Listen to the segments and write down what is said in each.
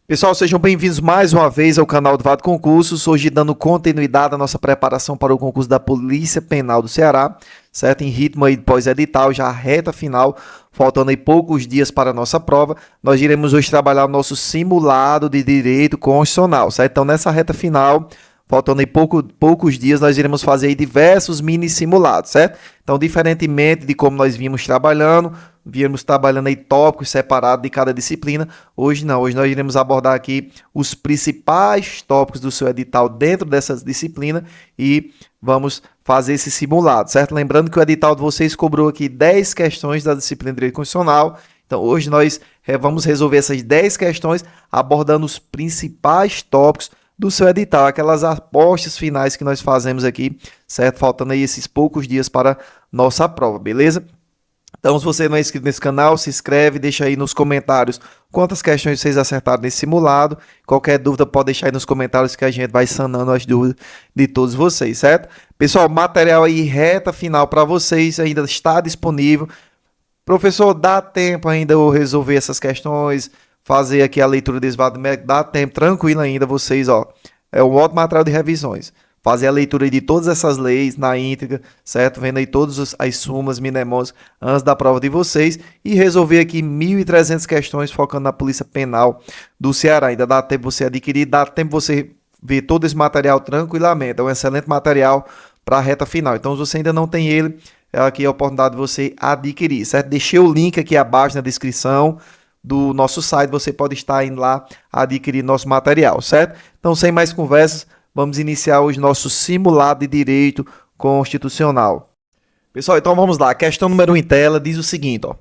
Pessoal, sejam bem-vindos mais uma vez ao canal do Vado Concursos, hoje dando continuidade à nossa preparação para o concurso da Polícia Penal do Ceará, certo? Em ritmo aí pós-edital, já a reta final, faltando aí poucos dias para a nossa prova, nós iremos hoje trabalhar o nosso simulado de direito constitucional, certo? Então, nessa reta final, faltando aí poucos dias, nós iremos fazer aí diversos mini simulados, certo? Então, diferentemente de como nós vimos trabalhando aí tópicos separados de cada disciplina. Hoje não, hoje nós iremos abordar aqui os principais tópicos do seu edital dentro dessas disciplinas e vamos fazer esse simulado, certo? Lembrando que o edital de vocês cobrou aqui 10 questões da disciplina de Direito Constitucional. Então, hoje nós vamos resolver essas 10 questões abordando os principais tópicos do seu edital, aquelas apostas finais que nós fazemos aqui, certo? Faltando aí esses poucos dias para nossa prova, beleza? Então, se você não é inscrito nesse canal, se inscreve, deixa aí nos comentários quantas questões vocês acertaram nesse simulado. Qualquer dúvida pode deixar aí nos comentários que a gente vai sanando as dúvidas de todos vocês, certo? Pessoal, material aí reta final para vocês ainda está disponível. Professor, dá tempo ainda eu resolver essas questões, fazer aqui a leitura desse vado médico? Dá tempo, tranquilo ainda vocês, ó. É um ótimo material de revisões. Fazer a leitura de todas essas leis na íntegra, certo? Vendo aí todas as sumas, mnemônicos antes da prova de vocês e resolver aqui 1.300 questões focando na Polícia Penal do Ceará. Ainda dá tempo você adquirir, dá tempo você ver todo esse material tranquilamente. É um excelente material para a reta final. Então, se você ainda não tem ele, é aqui a oportunidade de você adquirir, certo? Deixei o link aqui abaixo na descrição do nosso site, você pode estar indo lá adquirir nosso material, certo? Então, sem mais conversas, vamos iniciar hoje nosso simulado de direito constitucional. Pessoal, então vamos lá. A questão número 1 em tela diz o seguinte, ó.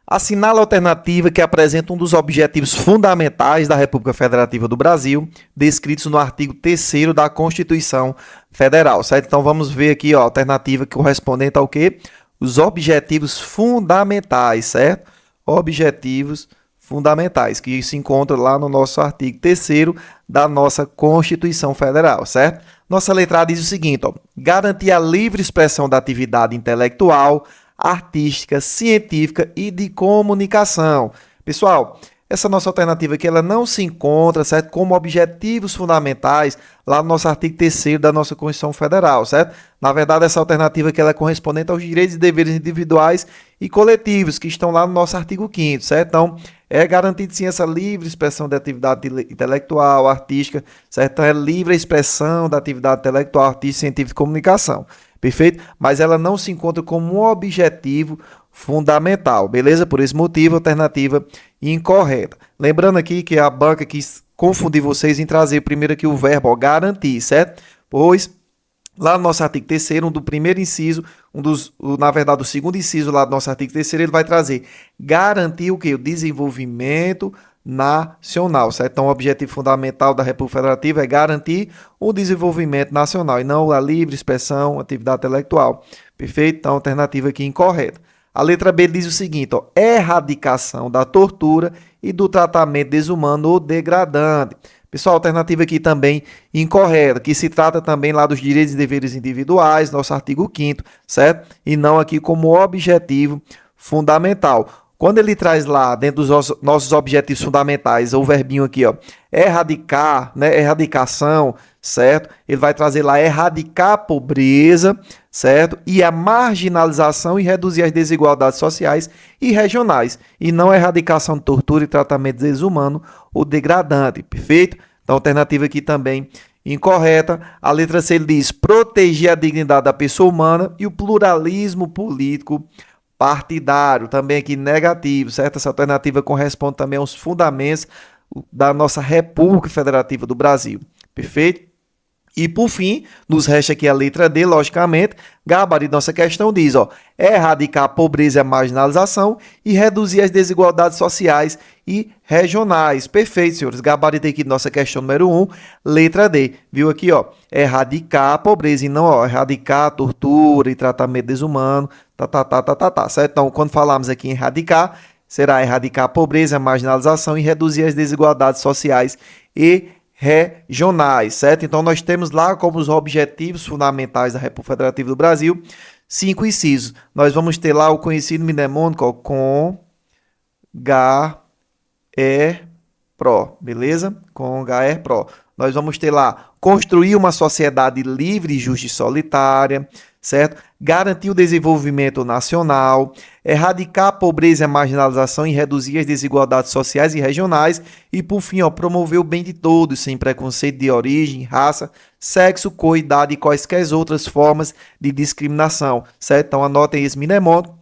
Assinala a alternativa que apresenta um dos objetivos fundamentais da República Federativa do Brasil, descritos no artigo 3º da Constituição Federal, certo? Então vamos ver aqui, ó, a alternativa correspondente ao quê? Os objetivos fundamentais, certo? Objetivos fundamentais, que se encontra lá no nosso artigo 3º da nossa Constituição Federal, certo? Nossa letra A diz o seguinte, ó, garantir a livre expressão da atividade intelectual, artística, científica e de comunicação. Pessoal, essa nossa alternativa aqui, ela não se encontra, certo, como objetivos fundamentais lá no nosso artigo 3º da nossa Constituição Federal, certo? Na verdade, essa alternativa aqui, ela é correspondente aos direitos e deveres individuais e coletivos que estão lá no nosso artigo 5º, certo? Então, é garantido sim essa livre expressão da atividade intelectual, artística, certo? Então, é livre a expressão da atividade intelectual, artística, científica e comunicação, perfeito? Mas ela não se encontra como um objetivo fundamental, beleza? Por esse motivo, alternativa incorreta. Lembrando aqui que a banca quis confundir vocês em trazer primeiro aqui o verbo, ó, garantir, certo? Pois lá no nosso artigo 3º, do primeiro inciso, na verdade, o segundo inciso lá do nosso artigo 3º, ele vai trazer garantir o quê? O desenvolvimento nacional, certo? Então, o objetivo fundamental da República Federativa é garantir o desenvolvimento nacional e não a livre expressão, atividade intelectual. Perfeito? Então, alternativa aqui incorreta. A letra B diz o seguinte, ó, erradicação da tortura e do tratamento desumano ou degradante. Pessoal, alternativa aqui também incorreta, que se trata também lá dos direitos e deveres individuais, nosso artigo 5º, certo? E não aqui como objetivo fundamental. Quando ele traz lá, dentro dos nossos objetivos fundamentais, o verbinho aqui, ó, erradicar, né, erradicação, certo? Ele vai trazer lá erradicar a pobreza, certo? E a marginalização e reduzir as desigualdades sociais e regionais. E não a erradicação de tortura e tratamento desumano ou degradante, perfeito? Então, alternativa aqui também incorreta. A letra C ele diz proteger a dignidade da pessoa humana e o pluralismo político partidário, também aqui negativo, certo? Essa alternativa corresponde também aos fundamentos da nossa República Federativa do Brasil, perfeito? E, por fim, nos resta aqui a letra D, logicamente, gabarito da nossa questão diz, ó, erradicar a pobreza e a marginalização e reduzir as desigualdades sociais e regionais. Perfeito, senhores. Gabarito aqui da nossa questão número 1, letra D. Viu aqui, ó, erradicar a pobreza e não, ó, erradicar a tortura e tratamento desumano, certo? Então, quando falarmos aqui em erradicar, será erradicar a pobreza, a marginalização e reduzir as desigualdades sociais e regionais, certo? Então, nós temos lá como os objetivos fundamentais da República Federativa do Brasil 5 incisos. Nós vamos ter lá o conhecido mnemônico, ó, com, ga, pro, beleza? Congar pro. Nós vamos ter lá, construir uma sociedade livre, justa e solitária, certo? Garantir o desenvolvimento nacional, erradicar a pobreza e a marginalização e reduzir as desigualdades sociais e regionais e, por fim, ó, promover o bem de todos, sem preconceito de origem, raça, sexo, cor, idade e quaisquer outras formas de discriminação, certo? Então, anotem esse mnemônico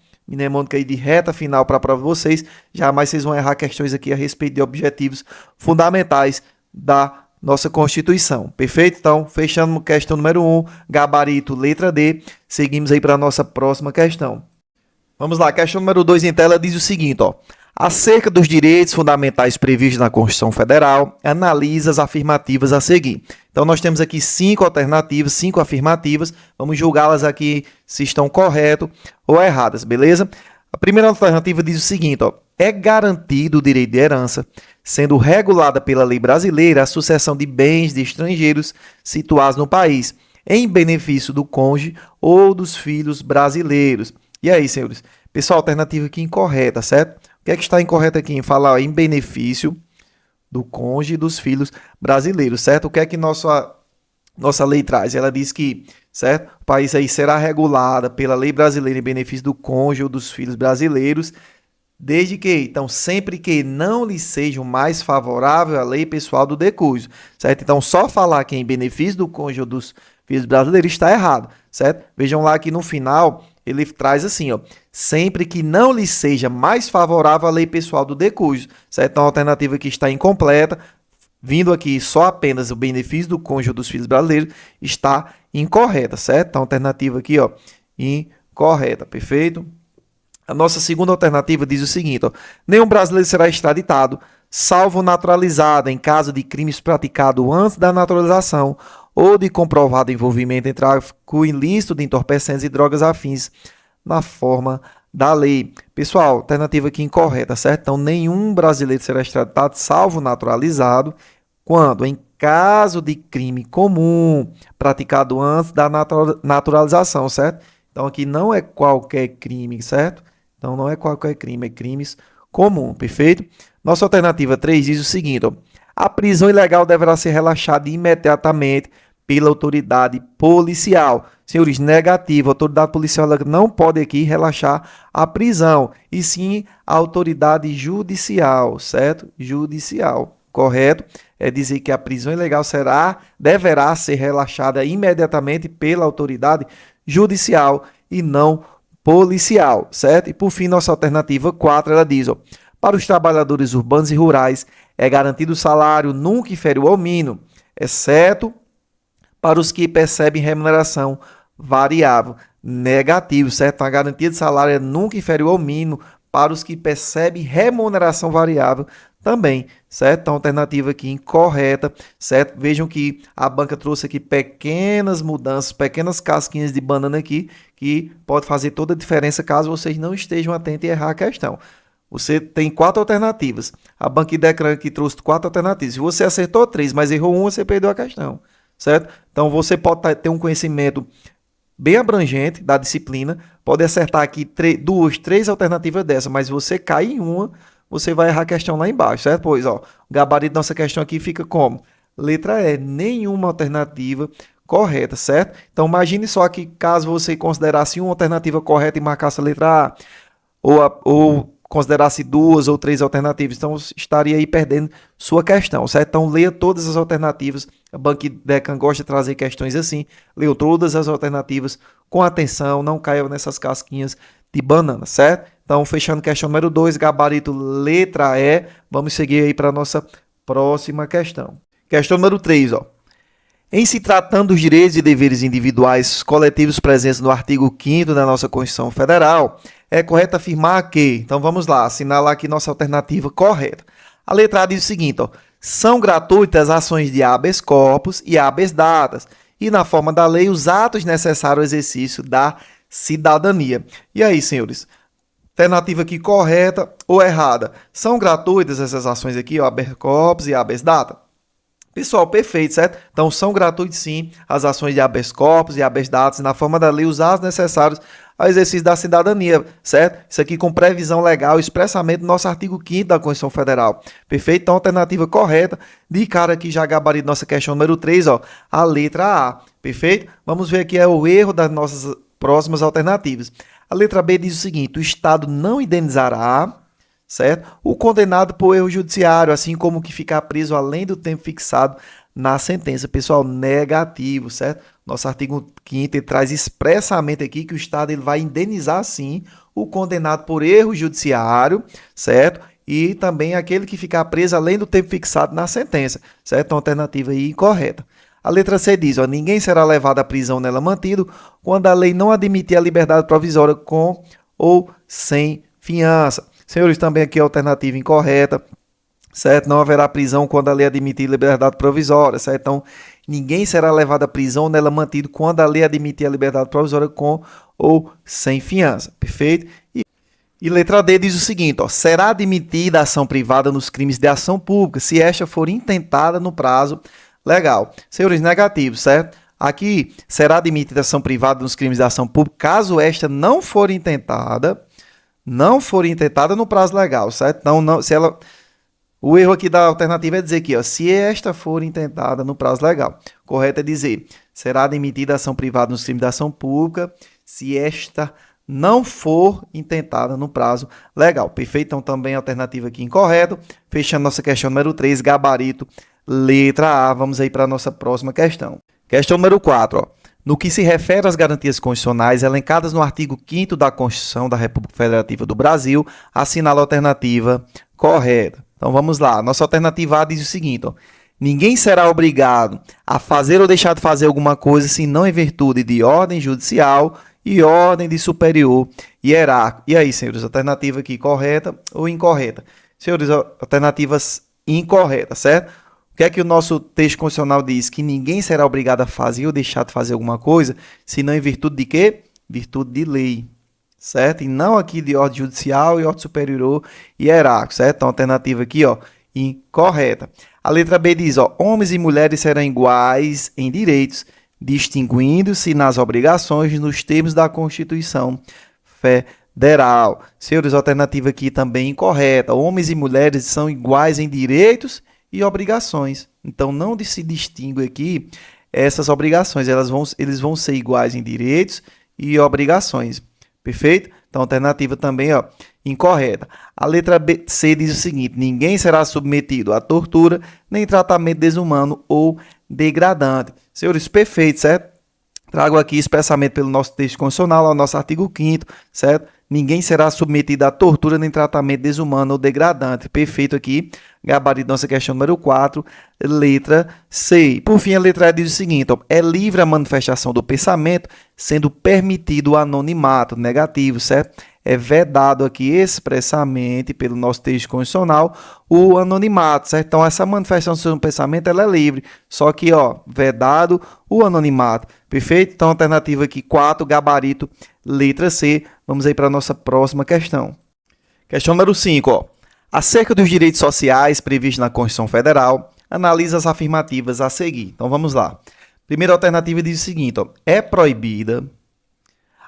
aí de reta final para a prova de vocês. Jamais vocês vão errar questões aqui a respeito de objetivos fundamentais da nossa Constituição. Perfeito? Então, fechando questão número 1, gabarito letra D. Seguimos aí para a nossa próxima questão. Vamos lá, questão número 2 em tela diz o seguinte, ó. Acerca dos direitos fundamentais previstos na Constituição Federal, analisa as afirmativas a seguir. Então, nós temos aqui 5 alternativas, 5 afirmativas. Vamos julgá-las aqui se estão corretas ou erradas, beleza? A primeira alternativa diz o seguinte, ó. É garantido o direito de herança, sendo regulada pela lei brasileira a sucessão de bens de estrangeiros situados no país, em benefício do cônjuge ou dos filhos brasileiros. E aí, senhores? Pessoal, alternativa aqui incorreta, certo? O que é que está incorreto aqui em falar em benefício do cônjuge e dos filhos brasileiros, certo? O que é que nossa lei traz? Ela diz que, certo? O país aí será regulado pela lei brasileira em benefício do cônjuge ou dos filhos brasileiros, desde que, então, sempre que não lhe seja mais favorável a lei pessoal do decúbito, certo? Então, só falar que é em benefício do cônjuge ou dos filhos brasileiros está errado, certo? Vejam lá que no final ele traz assim, ó, sempre que não lhe seja mais favorável a lei pessoal do decúbito, certo? Então, a alternativa aqui está incompleta, vindo aqui só apenas o benefício do cônjuge ou dos filhos brasileiros, está incorreta, certo? Então, a alternativa aqui, ó, incorreta, perfeito? A nossa segunda alternativa diz o seguinte, ó, nenhum brasileiro será extraditado, salvo naturalizado em caso de crimes praticados antes da naturalização ou de comprovado envolvimento em tráfico ilícito de entorpecentes e drogas afins na forma da lei. Pessoal, alternativa aqui incorreta, certo? Então, nenhum brasileiro será extraditado, salvo naturalizado, quando? Em caso de crime comum praticado antes da naturalização, certo? Então, aqui não é qualquer crime, certo? Então, não é qualquer crime, é crimes comum, perfeito? Nossa alternativa 3 diz o seguinte, ó, a prisão ilegal deverá ser relaxada imediatamente pela autoridade policial. Senhores, negativo, a autoridade policial ela não pode aqui relaxar a prisão, e sim a autoridade judicial, certo? Judicial, correto? É dizer que a prisão ilegal deverá ser relaxada imediatamente pela autoridade judicial e não policial, certo? E por fim, nossa alternativa 4, ela diz, ó, para os trabalhadores urbanos e rurais é garantido o salário nunca inferior ao mínimo, exceto para os que percebem remuneração variável. Negativo, certo? A garantia de salário é nunca inferior ao mínimo para os que percebem remuneração variável também, certo? Então, alternativa aqui incorreta, certo? Vejam que a banca trouxe aqui pequenas mudanças, pequenas casquinhas de banana aqui, que pode fazer toda a diferença caso vocês não estejam atentos e errar a questão. Você tem 4 alternativas. A banca de Decran aqui trouxe 4 alternativas. Se você acertou 3, mas errou uma, você perdeu a questão, certo? Então, você pode ter um conhecimento bem abrangente da disciplina, pode acertar aqui 3 alternativas dessa, mas você cai em uma, você vai errar a questão lá embaixo, certo? Pois, ó, o gabarito da nossa questão aqui fica como? Letra E, nenhuma alternativa correta, certo? Então, imagine só que caso você considerasse uma alternativa correta e marcasse a letra A, ou considerasse 2 ou 3 alternativas, então estaria aí perdendo sua questão, certo? Então, leia todas as alternativas. A Banca Deccan gosta de trazer questões assim. Leia todas as alternativas com atenção, não caia nessas casquinhas de banana, certo? Então, fechando questão número 2, gabarito letra E. Vamos seguir aí para a nossa próxima questão. Questão número 3, ó. Em se tratando dos direitos e deveres individuais coletivos presentes no artigo 5º da nossa Constituição Federal, é correto afirmar que, então vamos lá, assinalar aqui nossa alternativa correta. A letra A diz o seguinte, ó, são gratuitas as ações de habeas corpus e habeas datas, e na forma da lei os atos necessários ao exercício da cidadania. E aí, senhores, alternativa aqui correta ou errada? São gratuitas essas ações aqui, ó, habeas corpus e habeas data? Pessoal, perfeito, certo? Então, são gratuitos sim as ações de habeas corpus e habeas dados, na forma da lei, os atos necessários ao exercício da cidadania, certo? Isso aqui com previsão legal, expressamente no nosso artigo 5º da Constituição Federal. Perfeito? Então, alternativa correta, de cara aqui já gabarito nossa questão número 3, ó, a letra A. Perfeito? Vamos ver aqui o erro das nossas próximas alternativas. A letra B diz o seguinte: o Estado não indenizará, certo, o condenado por erro judiciário, assim como o que ficar preso além do tempo fixado na sentença. Pessoal, negativo, certo? Nosso artigo 5º traz expressamente aqui que o Estado ele vai indenizar, sim, o condenado por erro judiciário, certo? E também aquele que ficar preso além do tempo fixado na sentença, certo? Então, alternativa aí incorreta. A letra C diz, ó, ninguém será levado à prisão nela mantido quando a lei não admitir a liberdade provisória com ou sem fiança. Senhores, também aqui a alternativa incorreta, certo? Não haverá prisão quando a lei admitir liberdade provisória, certo? Então, ninguém será levado à prisão nela mantido quando a lei admitir a liberdade provisória com ou sem fiança, perfeito? E letra D diz o seguinte, ó, será admitida a ação privada nos crimes de ação pública se esta for intentada no prazo legal. Senhores, negativo, certo? Aqui, será admitida a ação privada nos crimes de ação pública caso esta não for intentada no prazo legal, certo? Então, não, se ela, o erro aqui da alternativa é dizer aqui, ó, se esta for intentada no prazo legal. Correto é dizer, será admitida a ação privada nos crimes de ação pública se esta não for intentada no prazo legal. Perfeito? Então, também a alternativa aqui incorreta. Fechando nossa questão número 3, gabarito, letra A. Vamos aí para a nossa próxima questão. Questão número 4, ó. No que se refere às garantias constitucionais elencadas no artigo 5º da Constituição da República Federativa do Brasil, assinala a alternativa correta. Então, vamos lá. Nossa alternativa A diz o seguinte, ó, ninguém será obrigado a fazer ou deixar de fazer alguma coisa se não em virtude de ordem judicial e ordem de superior hierárquico. E aí, senhores, alternativa aqui correta ou incorreta? Senhores, alternativas incorretas, certo? O que é que o nosso texto constitucional diz? Que ninguém será obrigado a fazer ou deixar de fazer alguma coisa, senão em virtude de quê? Virtude de lei, certo? E não aqui de ordem judicial e ordem superior e hierárquico, certo? Então, a alternativa aqui, ó, incorreta. A letra B diz, ó, homens e mulheres serão iguais em direitos, distinguindo-se nas obrigações nos termos da Constituição Federal. Senhores, a alternativa aqui também incorreta. Homens e mulheres são iguais em direitos e obrigações. Então, não se distingue aqui essas obrigações. Eles vão ser iguais em direitos e obrigações. Perfeito? Então, alternativa também, ó, incorreta. A letra C diz o seguinte, ninguém será submetido a tortura, nem tratamento desumano ou degradante. Senhores, perfeito, certo? Trago aqui expressamente pelo nosso texto constitucional, ao nosso artigo 5º, certo? Ninguém será submetido a tortura nem tratamento desumano ou degradante. Perfeito aqui. Gabarito nossa questão número 4, letra C. Por fim, a letra E diz o seguinte, ó, é livre a manifestação do pensamento, sendo permitido o anonimato. Negativo, certo? É vedado aqui expressamente pelo nosso texto constitucional o anonimato, certo? Então, essa manifestação do pensamento ela é livre, só que, ó, vedado o anonimato. Perfeito? Então, alternativa aqui 4, gabarito, letra C. Vamos aí para a nossa próxima questão. Questão número 5, ó. Acerca dos direitos sociais previstos na Constituição Federal, analisa as afirmativas a seguir. Então, vamos lá. Primeira alternativa diz o seguinte, ó, é proibida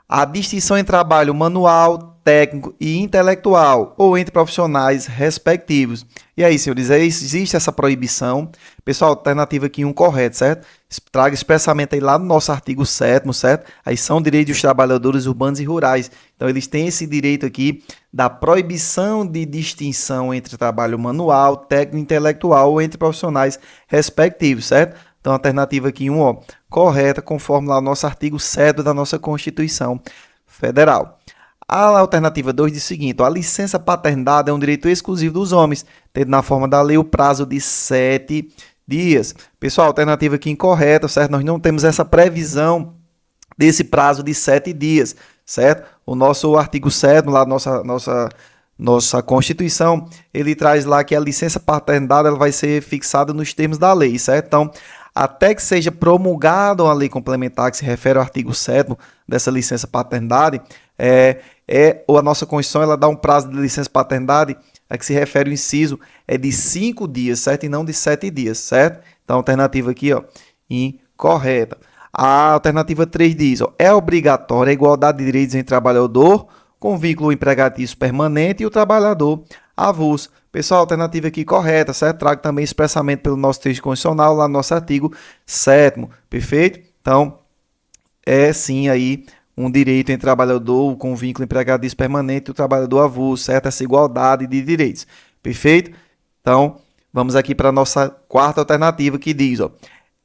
a distinção em trabalho manual, técnico e intelectual, ou entre profissionais respectivos. E aí, senhores, existe essa proibição? Pessoal, alternativa aqui 1 correto, certo? Traga expressamente aí lá no nosso artigo 7º, certo? Aí são direitos dos trabalhadores urbanos e rurais. Então, eles têm esse direito aqui da proibição de distinção entre trabalho manual, técnico e intelectual, ou entre profissionais respectivos, certo? Então, a alternativa aqui 1, ó, correta, conforme lá o nosso artigo 7º da nossa Constituição Federal. A alternativa 2 diz o seguinte, ó, a licença paternidade é um direito exclusivo dos homens, tendo na forma da lei o prazo de 7 dias. Pessoal, a alternativa aqui incorreta, certo? Nós não temos essa previsão desse prazo de 7 dias, certo? O nosso artigo 7º, lá nossa Constituição, ele traz lá que a licença paternidade ela vai ser fixada nos termos da lei, certo? Então, até que seja promulgada uma lei complementar que se refere ao artigo 7º dessa licença paternidade, a nossa Constituição ela dá um prazo de licença paternidade a que se refere o inciso é de 5 dias, certo? E não de 7 dias, certo? Então, a alternativa aqui, ó, incorreta. A alternativa 3 diz, ó, é obrigatória a igualdade de direitos entre trabalhador com vínculo empregatício permanente e o trabalhador avulso. Pessoal, a alternativa aqui correta, certo? Trago também expressamente pelo nosso texto constitucional, lá no nosso artigo 7º, perfeito? Então, é sim aí um direito entre trabalhador com vínculo empregatício permanente e o trabalhador avulso, certo? Essa igualdade de direitos, perfeito? Então, vamos aqui para a nossa quarta alternativa que diz, ó,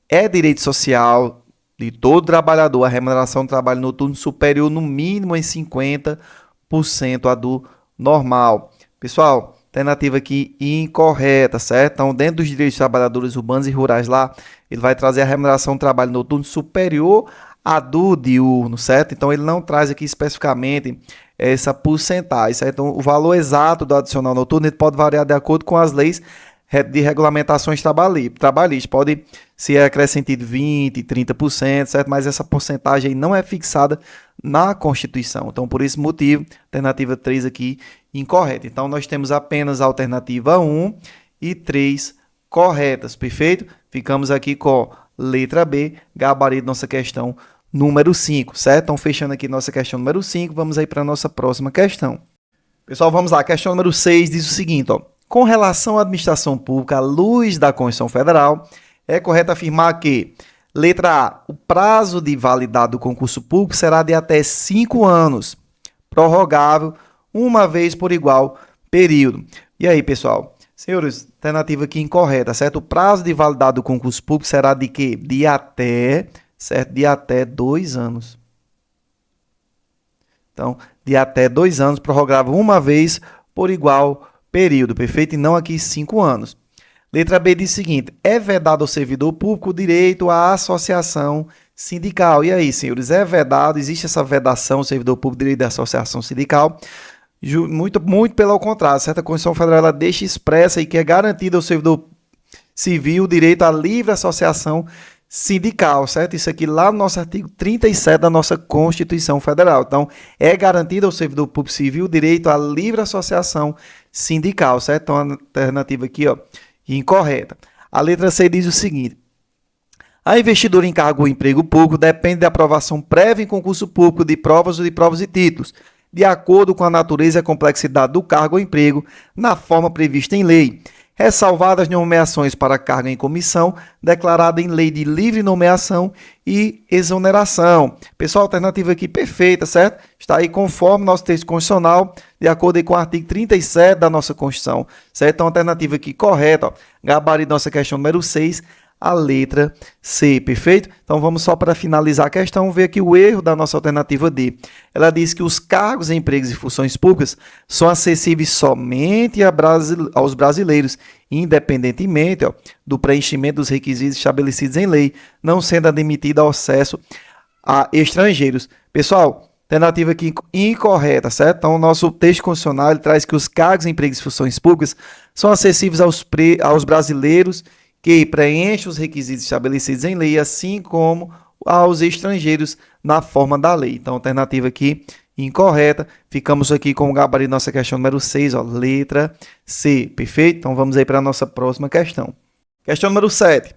é direito social de todo trabalhador a remuneração do trabalho noturno superior no mínimo em 50% a do normal. Pessoal, alternativa aqui incorreta, certo? Então, dentro dos direitos dos trabalhadores urbanos e rurais lá, ele vai trazer a remuneração do trabalho noturno superior a do diurno, certo? Então, ele não traz aqui especificamente essa porcentagem, certo? Então, o valor exato do adicional noturno ele pode variar de acordo com as leis de regulamentações trabalhistas. Pode ser acrescentado 20%, 30%, certo? Mas essa porcentagem aí não é fixada na Constituição. Então, por esse motivo, alternativa 3 aqui incorreta. Então, nós temos apenas a alternativa 1 e 3 corretas, perfeito? Ficamos aqui com letra B, gabarito nossa questão número 5, certo? Então, fechando aqui nossa questão número 5, vamos aí para a nossa próxima questão. Pessoal, vamos lá. A questão número 6 diz o seguinte, ó. Com relação à administração pública à luz da Constituição Federal, é correto afirmar que, letra A, o prazo de validade do concurso público será de até 5 anos, prorrogável uma vez por igual período. E aí, pessoal? Senhores, alternativa aqui incorreta, certo? O prazo de validade do concurso público será de quê? De até, certo? De até 2 anos. Então, de até 2 anos, prorrogável uma vez por igual período, perfeito? E não aqui 5 anos. Letra B diz o seguinte, é vedado ao servidor público o direito à associação sindical. E aí, senhores, é vedado, existe essa vedação ao servidor público direito à associação sindical? Muito pelo contrário, certa Constituição Federal ela deixa expressa e que é garantido ao servidor civil o direito à livre associação sindical, certo? Isso aqui lá no nosso artigo 37 da nossa Constituição Federal. Então, é garantido ao servidor público civil o direito à livre associação sindical, certo? Então, a alternativa aqui, ó, incorreta. A letra C diz o seguinte, a investidura em cargo ou emprego público depende da aprovação prévia em concurso público de provas e títulos, de acordo com a natureza e a complexidade do cargo ou emprego, na forma prevista em lei, ressalvadas nomeações para cargo em comissão, declarada em lei de livre nomeação e exoneração. Pessoal, alternativa aqui perfeita, certo? Está aí conforme nosso texto constitucional, de acordo com o artigo 37 da nossa Constituição, certo? Então, alternativa aqui correta, ó, gabarito nossa questão número 6, a letra C, perfeito? Então, vamos só para finalizar a questão, ver aqui o erro da nossa alternativa D. Ela diz que os cargos, empregos e funções públicas são acessíveis somente aos brasileiros, independentemente, ó, do preenchimento dos requisitos estabelecidos em lei, não sendo admitido ao acesso a estrangeiros. Pessoal, alternativa aqui incorreta, certo? Então, o nosso texto constitucional ele traz que os cargos, empregos e funções públicas são acessíveis aos brasileiros que preenchem os requisitos estabelecidos em lei, assim como aos estrangeiros na forma da lei. Então, alternativa aqui incorreta. Ficamos aqui com o gabarito nossa questão número 6, ó, letra C, perfeito? Então, vamos aí para a nossa próxima questão. Questão número 7.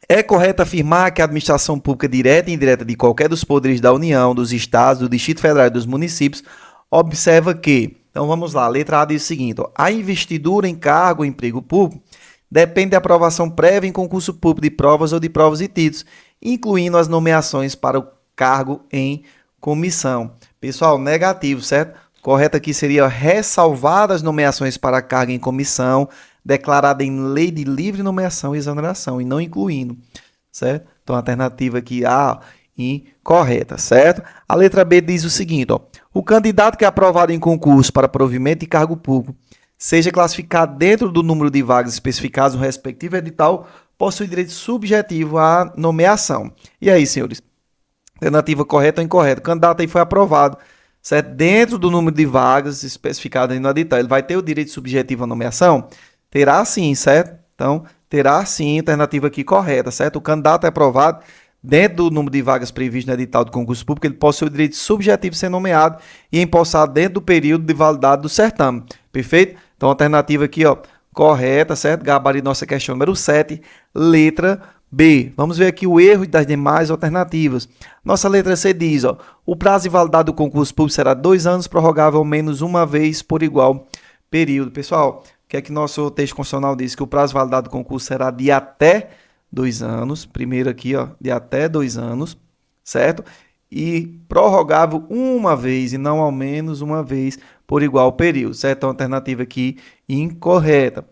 É correto afirmar que a administração pública direta e indireta de qualquer dos poderes da União, dos Estados, do Distrito Federal e dos municípios observa que, então vamos lá, a letra A diz o seguinte, ó, a investidura em cargo ou emprego público depende da aprovação prévia em concurso público de provas ou de provas e títulos, incluindo as nomeações para o cargo em comissão. Pessoal, negativo, certo? Correto aqui seria ressalvadas as nomeações para cargo em comissão, declarada em lei de livre nomeação e exoneração, e não incluindo, certo? Então, a alternativa aqui A, incorreta, certo? A letra B diz o seguinte, ó, o candidato que é aprovado em concurso para provimento de cargo público seja classificado dentro do número de vagas especificadas no respectivo edital, possui direito subjetivo à nomeação. E aí, senhores? Alternativa correta ou incorreta? O candidato aí foi aprovado, certo? Dentro do número de vagas especificado aí no edital, ele vai ter o direito subjetivo à nomeação? Terá sim, certo? Então, terá sim, alternativa aqui correta, certo? O candidato é aprovado dentro do número de vagas previsto no edital de concurso público, ele possui o direito subjetivo de ser nomeado e empossado dentro do período de validade do certame. Perfeito? Então, alternativa aqui, ó, correta, certo? Gabarito nossa questão número 7, letra B. Vamos ver aqui o erro das demais alternativas. Nossa letra C diz, ó, o prazo de validade do concurso público será 2 anos, prorrogável menos uma vez por igual período. Pessoal, o que é que nosso texto constitucional diz? Que o prazo de validade do concurso será de até 2 anos. Primeiro aqui, ó, de até 2 anos, certo? E prorrogável uma vez e não ao menos uma vez por igual período, certo? Então, alternativa aqui incorreta.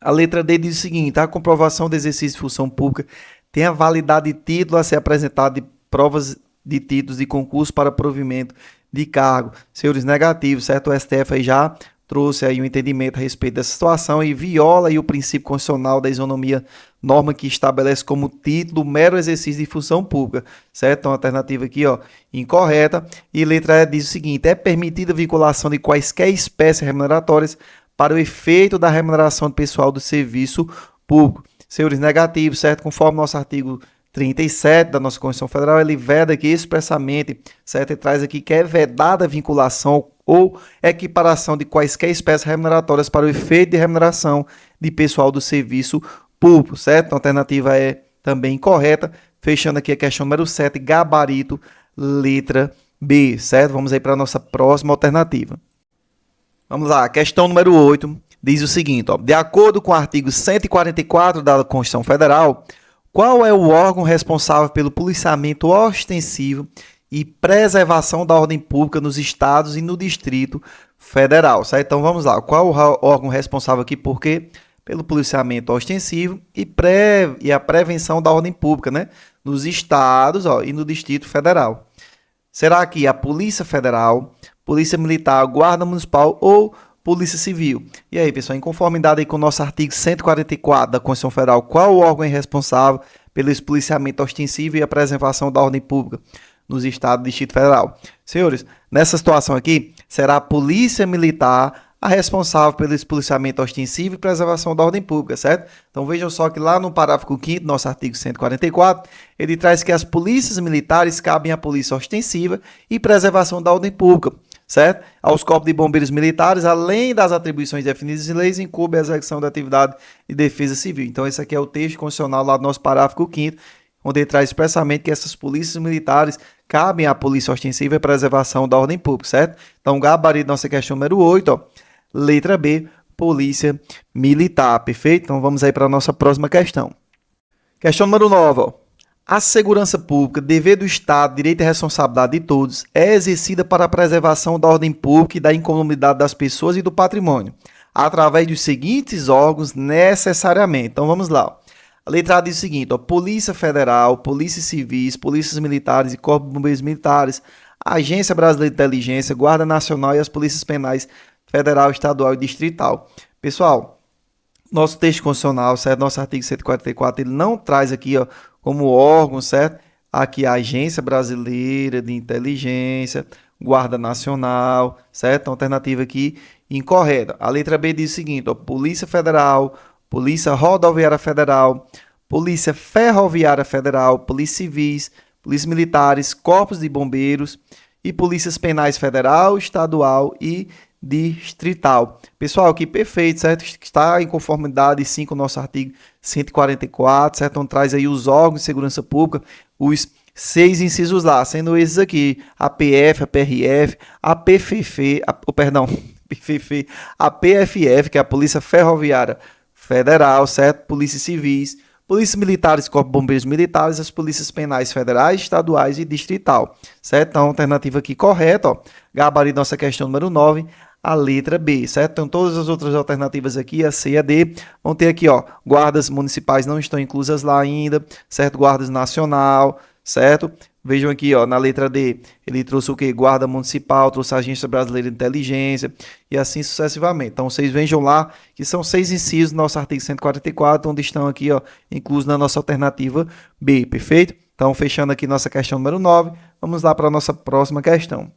A letra D diz o seguinte, a comprovação do exercício de função pública tem a validade de título a ser apresentado de provas de títulos de concurso para provimento de cargo. Senhores, negativos, certo? O STF aí já trouxe aí um entendimento a respeito dessa situação e viola aí o princípio constitucional da isonomia, norma que estabelece como título o mero exercício de função pública, certo? Então, a alternativa aqui, ó, incorreta. E letra E diz o seguinte, é permitida a vinculação de quaisquer espécies remuneratórias para o efeito da remuneração do pessoal do serviço público. Senhores, negativos, certo? Conforme nosso artigo 37 da nossa Constituição Federal, ele veda aqui expressamente, certo? Ele traz aqui que é vedada a vinculação ou equiparação de quaisquer espécies remuneratórias para o efeito de remuneração de pessoal do serviço público, certo? A alternativa é também incorreta. Fechando aqui a questão número 7, gabarito, letra B, certo? Vamos aí para a nossa próxima alternativa. Vamos lá, questão número 8 diz o seguinte, ó, de acordo com o artigo 144 da Constituição Federal, qual é o órgão responsável pelo policiamento ostensivo e preservação da ordem pública nos estados e no Distrito Federal, certo? Então vamos lá, qual o órgão responsável aqui por quê? Pelo policiamento ostensivo e a prevenção da ordem pública, né? Nos estados, ó, e no Distrito Federal. Será que a Polícia Federal, Polícia Militar, Guarda Municipal ou Polícia Civil? E aí, pessoal, em conformidade aí com o nosso artigo 144 da Constituição Federal, qual o órgão é responsável pelo policiamento ostensivo e a preservação da ordem pública nos estados do Distrito Federal? Senhores, nessa situação aqui, será a Polícia Militar a responsável pelo policiamento ostensivo e preservação da ordem pública, certo? Então vejam só que lá no parágrafo 5º do nosso artigo 144, ele traz que as polícias militares cabem à polícia ostensiva e preservação da ordem pública, certo? Aos corpos de bombeiros militares, além das atribuições definidas em leis, incumbe a execução da atividade de defesa civil. Então esse aqui é o texto constitucional lá do nosso parágrafo 5º, onde ele traz expressamente que essas polícias militares cabem à polícia ostensiva e preservação da ordem pública, certo? Então, gabarito nossa questão número 8, ó, letra B, Polícia Militar, perfeito? Então vamos aí para a nossa próxima questão. Questão número 9, ó. A segurança pública, dever do Estado, direito e responsabilidade de todos, é exercida para a preservação da ordem pública e da incolumidade das pessoas e do patrimônio, através dos seguintes órgãos necessariamente. Então vamos lá, ó. A letra A diz o seguinte, ó, Polícia Federal, Polícias Civis, Polícias Militares e Corpo de Bombeiros Militares, Agência Brasileira de Inteligência, Guarda Nacional e as Polícias Penais Federal, Estadual e Distrital. Pessoal, nosso texto constitucional, certo? Nosso artigo 144, ele não traz aqui, ó, como órgão, certo? Aqui a Agência Brasileira de Inteligência, Guarda Nacional, certo? Então, alternativa aqui incorreta. A letra B diz o seguinte, ó, Polícia Federal, Polícia Rodoviária Federal, Polícia Ferroviária Federal, Polícia Civis, Polícias Militares, Corpos de Bombeiros e Polícias Penais Federal, Estadual e Distrital. Pessoal, aqui perfeito, certo? Está em conformidade sim com o nosso artigo 144, certo? Então traz aí os órgãos de segurança pública, os 6 incisos lá, sendo esses aqui, a PF, a PRF, a PFF, a PFF, que é a Polícia Ferroviária Federal, certo? Polícias Civis, Polícias Militares, Corpo de Bombeiros Militares, as Polícias Penais Federais, Estaduais e Distrital, certo? Então, alternativa aqui correta, ó, gabarito nossa questão número 9, a letra B, certo? Então, todas as outras alternativas aqui, a C e a D, vão ter aqui, ó, guardas municipais não estão inclusas lá ainda, certo? Guardas nacional, certo? Vejam aqui, ó, na letra D, ele trouxe o quê? Guarda Municipal, trouxe a Agência Brasileira de Inteligência e assim sucessivamente. Então, vocês vejam lá que são 6 incisos do nosso artigo 144, onde estão aqui, ó, inclusos na nossa alternativa B, perfeito? Então, fechando aqui nossa questão número 9, vamos lá para a nossa próxima questão.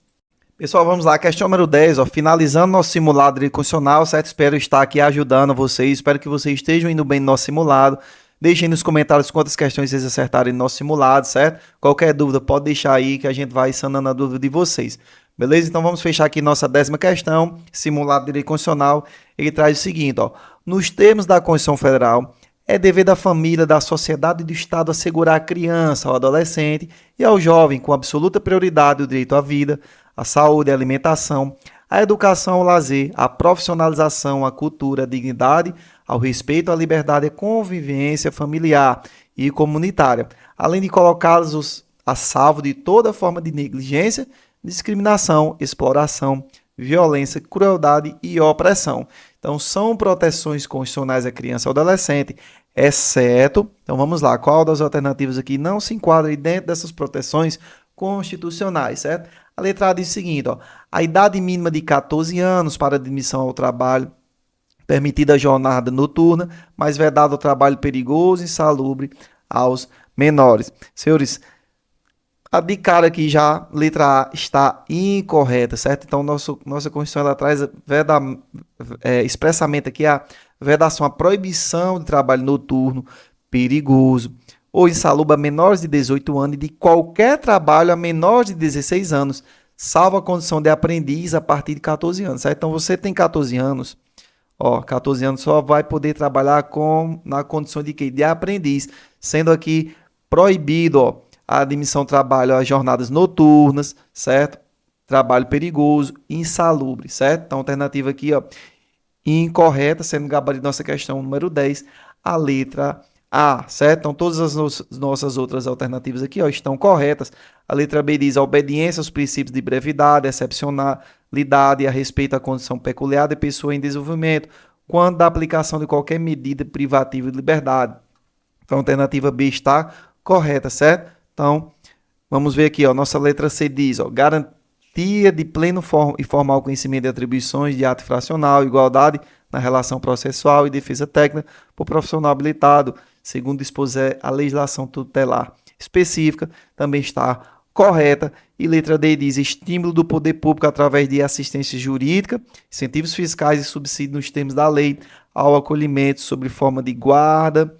Pessoal, vamos lá, questão número 10, ó, finalizando nosso simulado de direito constitucional, certo? Espero estar aqui ajudando vocês, espero que vocês estejam indo bem no nosso simulado. Deixem nos comentários quantas questões vocês acertarem no nosso simulado, certo? Qualquer dúvida pode deixar aí que a gente vai sanando a dúvida de vocês. Beleza? Então vamos fechar aqui nossa 10ª questão, simulado de direito constitucional. Ele traz o seguinte, ó: nos termos da Constituição Federal, é dever da família, da sociedade e do Estado assegurar à criança, ao adolescente e ao jovem, com absoluta prioridade, o direito à vida, à saúde, à alimentação, à educação, ao lazer, à profissionalização, à cultura, à dignidade, ao respeito, à liberdade, à convivência familiar e comunitária, além de colocá-los a salvo de toda forma de negligência, discriminação, exploração, violência, crueldade e opressão. Então, são proteções constitucionais à criança e ao adolescente, exceto, então vamos lá, qual das alternativas aqui não se enquadra dentro dessas proteções constitucionais, certo? A letra A diz o seguinte, ó: a idade mínima de 14 anos para admissão ao trabalho, permitida a jornada noturna, mas vedado o trabalho perigoso e insalubre aos menores. Senhores, a de cara aqui já, letra A, está incorreta, certo? Então, nossa Constituição ela traz expressamente aqui a vedação, a proibição de trabalho noturno, perigoso ou insalubre a menores de 18 anos e de qualquer trabalho a menores de 16 anos, salvo a condição de aprendiz a partir de 14 anos, certo? Então, você tem 14 anos, ó, 14 anos só vai poder trabalhar na condição de quê? De aprendiz, sendo aqui proibido, ó, a admissão ao trabalho às jornadas noturnas, certo? Trabalho perigoso, insalubre, certo? Então, alternativa aqui, ó, incorreta, sendo gabarito nossa questão número 10, a letra A, certo? Então, todas as nossas outras alternativas aqui, ó, estão corretas. A letra B diz a obediência aos princípios de brevidade, excepcionalidade e a respeito à condição peculiar de pessoa em desenvolvimento, quando da aplicação de qualquer medida privativa de liberdade. Então, a alternativa B está correta, certo? Então, vamos ver aqui, ó, nossa letra C diz, ó, garantia de pleno e formal conhecimento de atribuições de ato fracional, igualdade na relação processual e defesa técnica por profissional habilitado, segundo dispuser a legislação tutelar específica, também está correta. E letra D diz estímulo do poder público através de assistência jurídica, incentivos fiscais e subsídios nos termos da lei ao acolhimento sob forma de guarda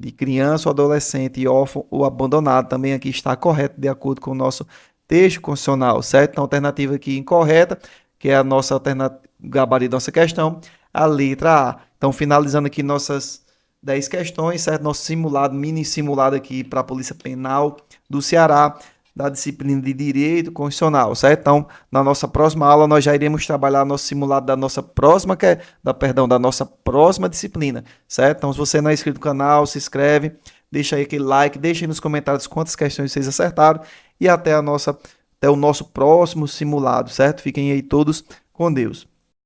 de criança ou adolescente órfão ou abandonado, também aqui está correto de acordo com o nosso texto constitucional, certo? Então, a alternativa aqui incorreta, que é a nossa alternativa, gabarito da nossa questão, a letra A. Então, finalizando aqui nossas 10 questões, certo? Nosso simulado, mini simulado aqui para a Polícia Penal do Ceará, da disciplina de Direito Constitucional, certo? Então, na nossa próxima aula, nós já iremos trabalhar nosso simulado da nossa próxima, da nossa próxima disciplina, certo? Então, se você não é inscrito no canal, se inscreve, deixa aí aquele like, deixa aí nos comentários quantas questões vocês acertaram e até o nosso próximo simulado, certo? Fiquem aí todos com Deus.